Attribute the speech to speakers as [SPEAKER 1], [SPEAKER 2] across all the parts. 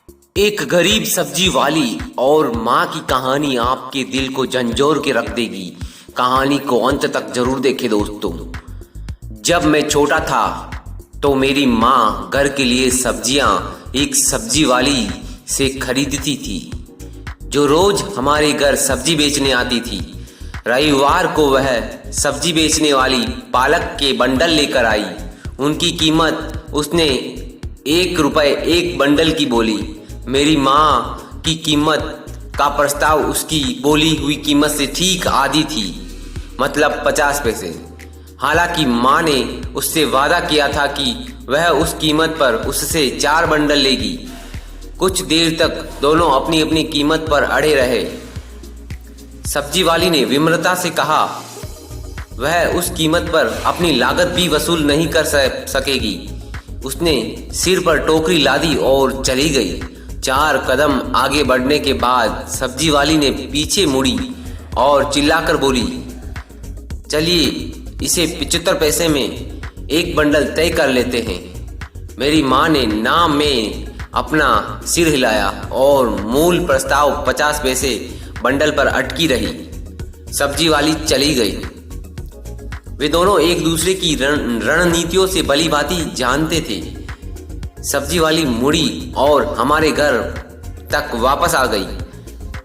[SPEAKER 1] एक गरीब सब्जी वाली और माँ की कहानी आपके दिल को झंझोर के रख देगी। कहानी को अंत तक जरूर देखें दोस्तों। जब मैं छोटा था तो मेरी माँ घर के लिए सब्जियाँ एक सब्जी वाली से खरीदती थी, जो रोज हमारे घर सब्जी बेचने आती थी। रविवार को वह सब्जी बेचने वाली पालक के बंडल लेकर आई। उनकी कीमत उसने 1 रुपये एक बंडल की बोली। मेरी माँ की कीमत का प्रस्ताव उसकी बोली हुई कीमत से ठीक आधी थी, मतलब 50 पैसे। हालांकि माँ ने उससे वादा किया था कि वह उस कीमत पर उससे 4 बंडल लेगी। कुछ देर तक दोनों अपनी अपनी कीमत पर अड़े रहे। सब्जी वाली ने विम्रता से कहा वह उस कीमत पर अपनी लागत भी वसूल नहीं कर सकेगी। उसने सिर पर टोकरी लादी और चली गई। 4 कदम आगे बढ़ने के बाद सब्जी वाली ने पीछे मुड़ी और चिल्लाकर बोली, चलिए इसे 75 पैसे में एक बंडल तय कर लेते हैं। मेरी माँ ने नाम में अपना सिर हिलाया और मूल प्रस्ताव 50 पैसे बंडल पर अटकी रही। सब्जी वाली चली गई। वे दोनों एक दूसरे की रणनीतियों से भली भांति जानते थे। सब्जी वाली मुड़ी और हमारे घर तक वापस आ गई।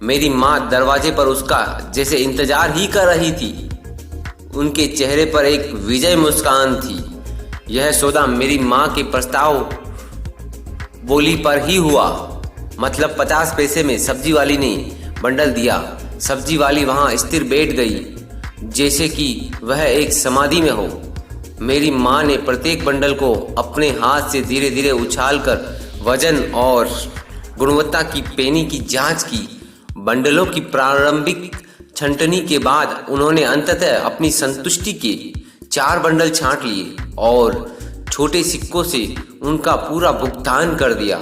[SPEAKER 1] मेरी माँ दरवाजे पर उसका जैसे इंतजार ही कर रही थी। उनके चेहरे पर एक विजय मुस्कान थी। यह सौदा मेरी माँ के प्रस्ताव बोली पर ही हुआ, मतलब 50 पैसे में सब्जी वाली ने बंडल दिया। सब्जी वाली वहाँ स्थिर बैठ गई जैसे कि वह एक समाधि में हो। मेरी माँ ने प्रत्येक बंडल को अपने हाथ से धीरे धीरे उछालकर वजन और गुणवत्ता की पेनी की जांच की। बंडलों की प्रारंभिक छंटनी के बाद उन्होंने अंततः अपनी संतुष्टि के 4 बंडल छांट लिए और छोटे सिक्कों से उनका पूरा भुगतान कर दिया।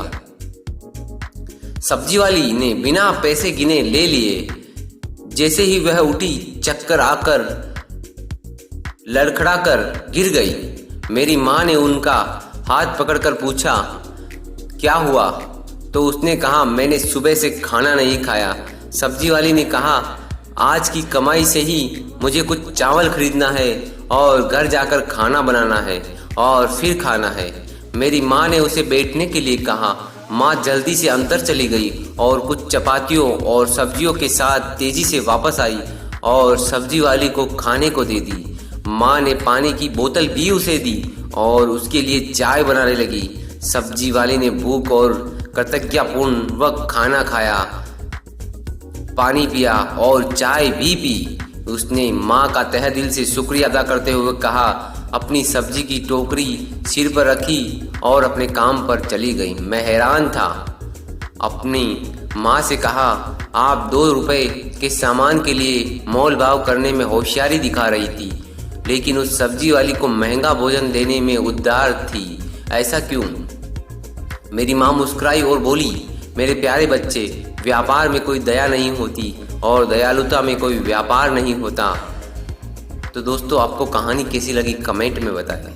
[SPEAKER 1] सब्जी वाली ने बिना पैसे गिने ले लिए। जैसे ही वह उठी, चक्कर आकर लड़खड़ाकर गिर गई। मेरी माँ ने उनका हाथ पकड़कर पूछा, क्या हुआ? तो उसने कहा, मैंने सुबह से खाना नहीं खाया। सब्जी वाली ने कहा, आज की कमाई से ही मुझे कुछ चावल खरीदना है और घर जाकर खाना बनाना है और फिर खाना है। मेरी माँ ने उसे बैठने के लिए कहा। माँ जल्दी से अंदर चली गई और कुछ चपातियों और सब्जियों के साथ तेजी से वापस आई और सब्जी वाली को खाने को दे दी। माँ ने पानी की बोतल भी उसे दी और उसके लिए चाय बनाने लगी। सब्जी वाली ने भूख और कृतज्ञतापूर्वक खाना खाया, पानी पिया और चाय भी पी। उसने माँ का तहे दिल से शुक्रिया अदा करते हुए कहा, अपनी सब्जी की टोकरी सिर पर रखी और अपने काम पर चली गई। मैं हैरान था। अपनी माँ से कहा, आप 2 रुपए के सामान के लिए मोल भाव करने में होशियारी दिखा रही थी, लेकिन उस सब्जी वाली को महंगा भोजन देने में उदार थी, ऐसा क्यों? मेरी माँ मुस्कुराई और बोली, मेरे प्यारे बच्चे, व्यापार में कोई दया नहीं होती और दयालुता में कोई व्यापार नहीं होता। तो दोस्तों, आपको कहानी कैसी लगी कमेंट में बताएं।